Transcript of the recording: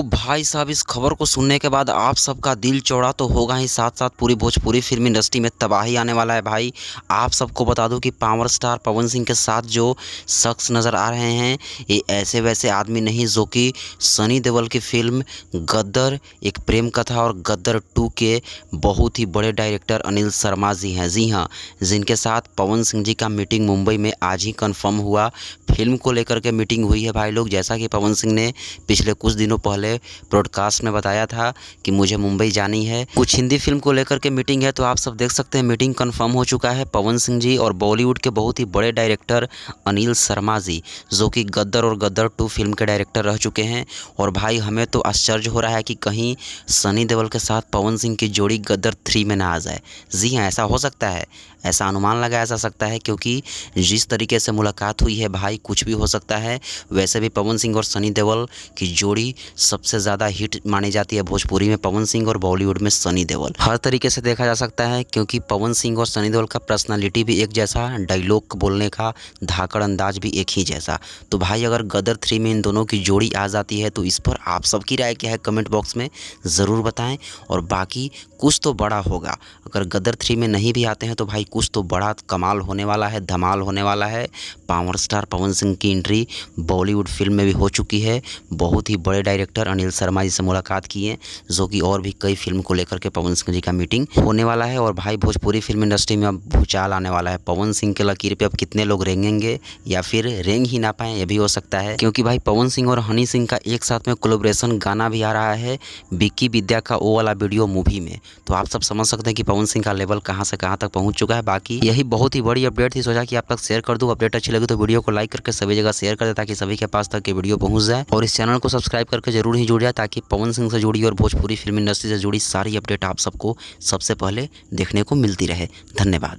भाई साहब, इस खबर को सुनने के बाद आप सबका दिल चौड़ा तो होगा ही, साथ साथ पूरी भोजपुरी फिल्म इंडस्ट्री में तबाही आने वाला है। भाई आप सबको बता दूं कि पावर स्टार पवन सिंह के साथ जो शख्स नज़र आ रहे हैं ये ऐसे वैसे आदमी नहीं, जो कि सनी देओल की फिल्म गद्दर एक प्रेम कथा और गद्दर 2 के बहुत ही बड़े डायरेक्टर अनिल शर्मा जी हैं। जी हाँ, जिनके साथ पवन सिंह जी का मीटिंग मुंबई में आज ही कन्फर्म हुआ। फिल्म को लेकर के मीटिंग हुई है भाई लोग। जैसा कि पवन सिंह ने पिछले कुछ दिनों पहले ब्रॉडकास्ट में बताया था कि मुझे मुंबई जानी है, कुछ हिंदी फिल्म को लेकर के मीटिंग है। तो आप सब देख सकते हैं मीटिंग कंफर्म हो चुका है। पवन सिंह जी और बॉलीवुड के बहुत ही बड़े डायरेक्टर अनिल शर्मा जी, जो कि गद्दर और गद्दर 2 फिल्म के डायरेक्टर रह चुके हैं। और भाई हमें तो आश्चर्य हो रहा है कि कहीं सनी देओल के साथ पवन सिंह की जोड़ी गद्दर 3 में ना आ जाए। जी हाँ, ऐसा हो सकता है, ऐसा अनुमान लगाया जा सकता है, क्योंकि जिस तरीके से मुलाकात हुई है भाई, कुछ भी हो सकता है। वैसे भी पवन सिंह और सनी देओल की जोड़ी सबसे ज़्यादा हिट मानी जाती है भोजपुरी में, पवन सिंह और बॉलीवुड में सनी देओल। हर तरीके से देखा जा सकता है, क्योंकि पवन सिंह और सनी देओल का पर्सनालिटी भी एक जैसा, डायलॉग बोलने का धाकड़ अंदाज भी एक ही जैसा। तो भाई अगर गदर 3 में इन दोनों की जोड़ी आ जाती है तो इस पर आप सबकी राय क्या है कमेंट बॉक्स में ज़रूर बताएं। और बाकी कुछ तो बड़ा होगा, अगर गदर 3 में नहीं भी आते हैं तो भाई कुछ तो बड़ा कमाल होने वाला है, धमाल होने वाला है। पावर स्टार पवन सिंह की एंट्री बॉलीवुड फिल्म में भी हो चुकी है। बहुत ही बड़े डायरेक्टर अनिल शर्मा जी से मुलाकात की है, जो कि और भी कई फिल्म को लेकर के पवन सिंह जी का मीटिंग होने वाला है। और भाई भोजपुरी फिल्म इंडस्ट्री में अब भूचाल आने वाला है। पवन सिंह के लकीर पे अब कितने लोग रेंगेंगे या फिर रेंग ही ना पाए, ये भी हो सकता है। क्योंकि भाई पवन सिंह और हनी सिंह का एक साथ में कोलैबोरेशन गाना भी आ रहा है विक्की विद्या का वो वाला वीडियो मूवी में। तो आप सब समझ सकते हैं कि पवन सिंह का लेवल कहां से कहां तक पहुंच चुका है। बाकी यही बहुत ही बड़ी अपडेट थी, सोचा कि आप तक शेयर कर दूं। अपडेट अच्छी लगी तो वीडियो को लाइक करके सभी जगह शेयर कर दे, ताकि सभी के पास तक ये वीडियो पहुंच जाए। और इस चैनल को सब्सक्राइब करके जरूर ही जुड़ जाए, ताकि पवन सिंह से जुड़ी और भोजपुरी फिल्म इंडस्ट्री से जुड़ी सारी अपडेट आप सबको सबसे पहले देखने को मिलती रहे। धन्यवाद।